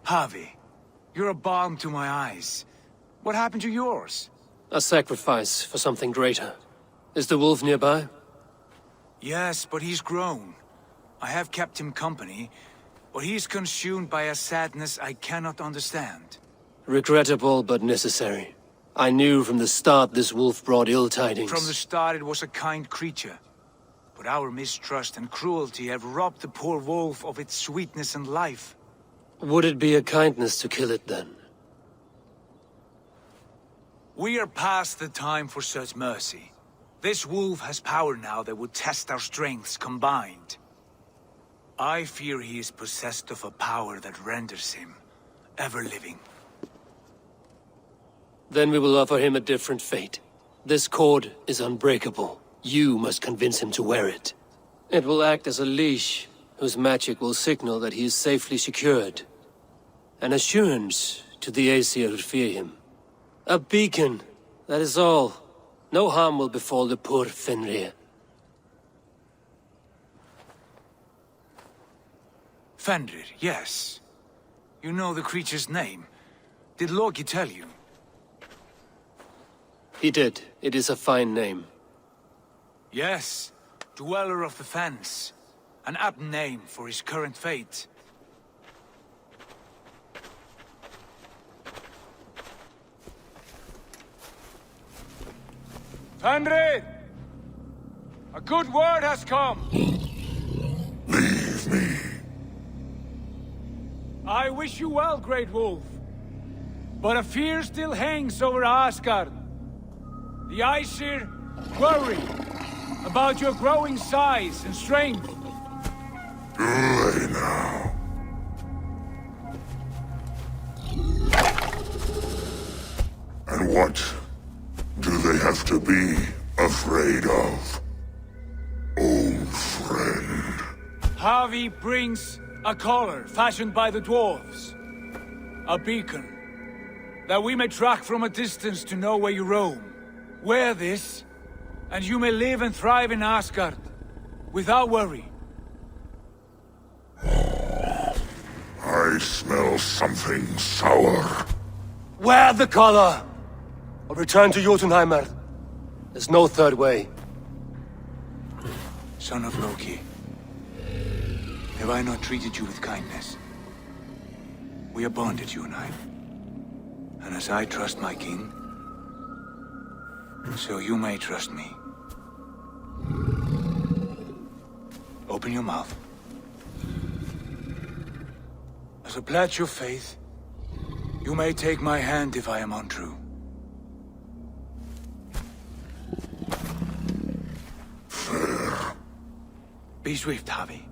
Javi, you're a balm to my eyes. What happened to yours? A sacrifice for something greater. Is the wolf nearby? Yes, but he's grown. I have kept him company, but he's consumed by a sadness I cannot understand. Regrettable, but necessary. I knew from the start this wolf brought ill tidings. From the start it was a kind creature. But our mistrust and cruelty have robbed the poor wolf of its sweetness and life. Would it be a kindness to kill it then? We are past the time for such mercy. This wolf has power now that would test our strengths combined. I fear he is possessed of a power that renders him ever-living. Then we will offer him a different fate. This cord is unbreakable. You must convince him to wear it. It will act as a leash, whose magic will signal that he is safely secured. An assurance to the Aesir who fear him. A beacon, that is all. No harm will befall the poor Fenrir. Fenrir, yes. You know the creature's name. Did Loki tell you? He did. It is a fine name. Yes. Dweller of the Fens. An apt name for his current fate. Fenrir! A good word has come! Leave me. I wish you well, Great Wolf. But a fear still hangs over Asgard. The Aesir worry about your growing size and strength. Do they now? And what do they have to be afraid of? Old friend. Javi brings a collar fashioned by the dwarves. A beacon. That we may track from a distance to know where you roam. Wear this, and you may live and thrive in Asgard. Without worry. I smell something sour. Wear the collar! Or return to Jotunheimer. There's no third way. Son of Loki. Have I not treated you with kindness? We are bonded, you and I. And as I trust my king, so you may trust me. Open your mouth. As a pledge of faith, you may take my hand if I am untrue. Fair. Be swift, Javi.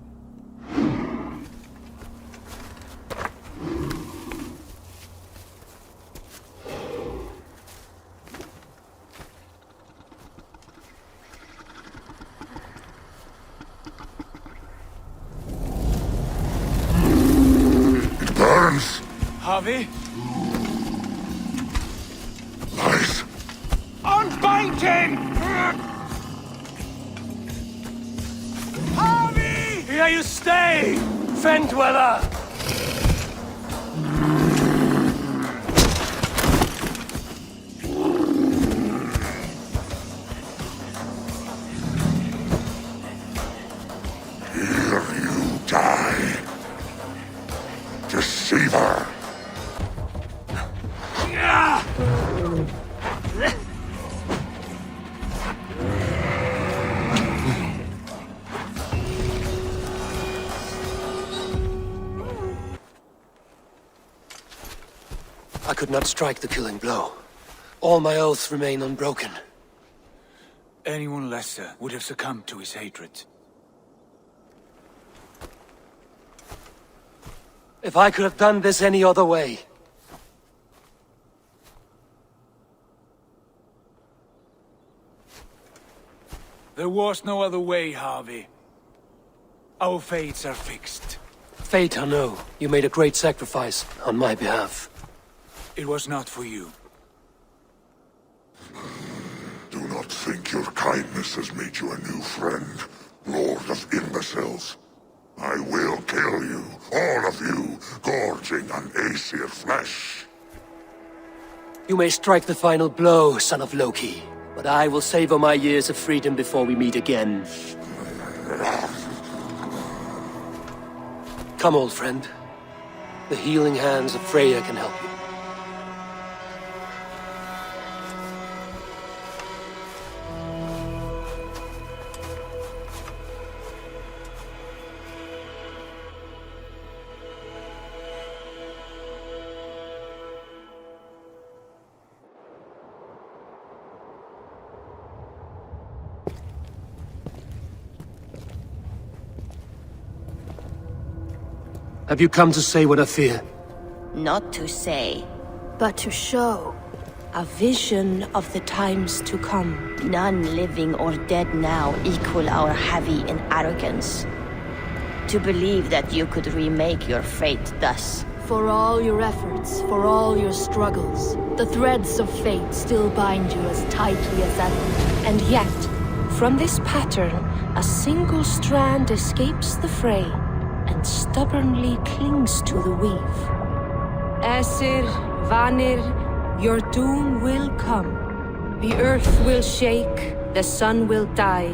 Javi? Lies. Unbind him! Javi! Here you stay, Fen Dweller! Here you die. Deceiver. I could not strike the killing blow. All my oaths remain unbroken. Anyone lesser would have succumbed to his hatred. If I could have done this any other way. There was no other way, Javi. Our fates are fixed. Fate, I know. You made a great sacrifice on my behalf. It was not for you. Do not think your kindness has made you a new friend, Lord of Imbeciles. I will kill you, all of you, gorging on You may strike the final blow, son of Loki, but I will savor my years of freedom before we meet again. Come, old friend. The healing hands of Freya can help you. Have you come to say what I fear? Not to say, but to show. a vision of the times to come. None living or dead now equal our heavy in arrogance. To believe that you could remake your fate thus. For all your efforts, for all your struggles, the threads of fate still bind you as tightly as ever. And yet, from this pattern, a single strand escapes the fray and stubbornly clings to the weave. Æsir, Vanir, your doom will come. The earth will shake, the sun will die.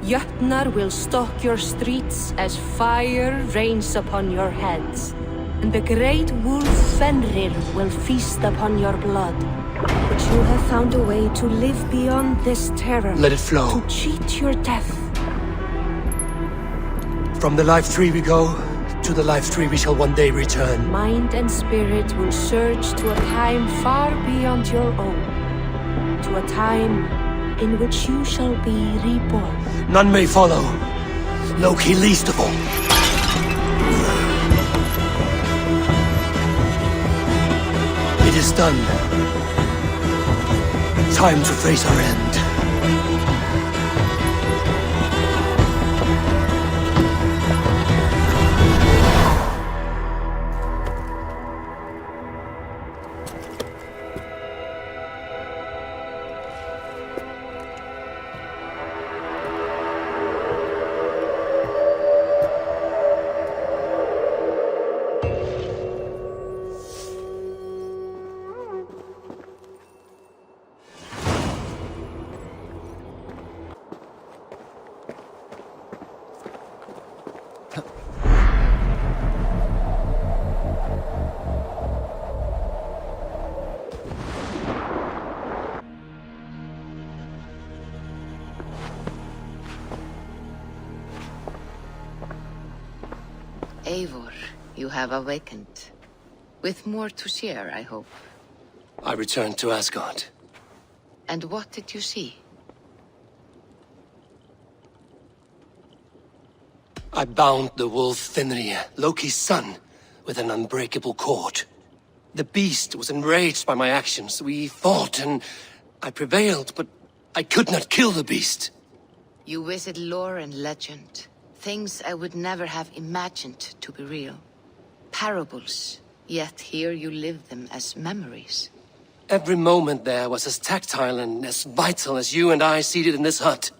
Jötnar will stalk your streets as fire rains upon your heads. And the great wolf Fenrir will feast upon your blood. But you have found a way to live beyond this terror. Let it flow. To cheat your death. From the life tree we go, to the life tree we shall one day return. Mind and spirit will surge to a time far beyond your own. To a time in which you shall be reborn. None may follow. Loki least of all. It is done. Time to face our end. Eivor, you have awakened. With more to share, I hope. I returned to Asgard. And what did you see? I bound the wolf Fenrir, Loki's son, with an unbreakable cord. The beast was enraged by my actions. We fought and I prevailed, but I could not kill the beast. You visit lore and legend. Things I would never have imagined to be real. Parables, yet here you live them as memories. Every moment there was as tactile and as vital as you and I seated in this hut.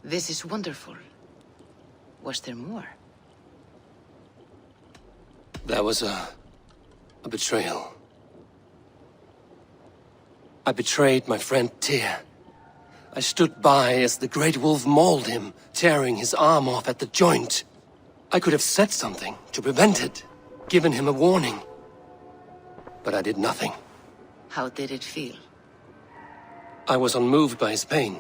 This is wonderful. Was there more? There was a betrayal. I betrayed my friend Tyr. I stood by as the great wolf mauled him, tearing his arm off at the joint. I could have said something to prevent it, given him a warning. But I did nothing. How did it feel? I was unmoved by his pain.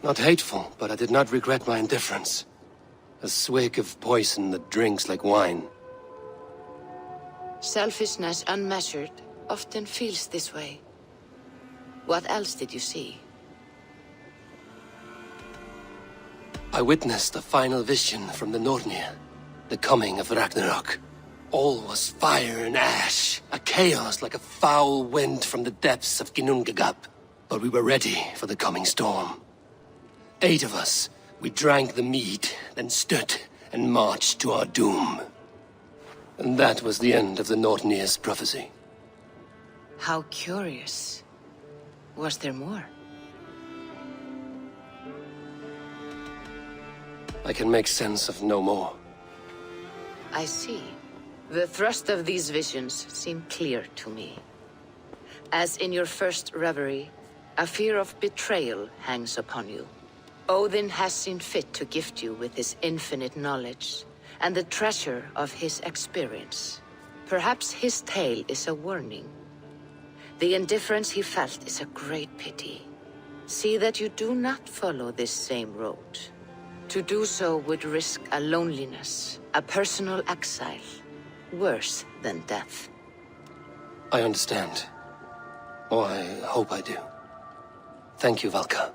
Not hateful, but I did not regret my indifference. A swig of poison that drinks like wine. Selfishness unmeasured often feels this way. What else did you see? I witnessed a final vision from the Nornir, the coming of Ragnarok. All was fire and ash, a chaos like a foul wind from the depths of Ginnungagap. But we were ready for the coming storm. 8 of us, we drank the mead, then stood and marched to our doom. And that was the end of the Nornir's prophecy. How curious. Was there more? I can make sense of no more. I see. The thrust of these visions seem clear to me. As in your first reverie, a fear of betrayal hangs upon you. Odin has seen fit to gift you with his infinite knowledge, and the treasure of his experience. Perhaps his tale is a warning. The indifference he felt is a great pity. See that you do not follow this same road. To do so would risk a loneliness, a personal exile, worse than death. I understand. Or I hope I do. Thank you, Valka.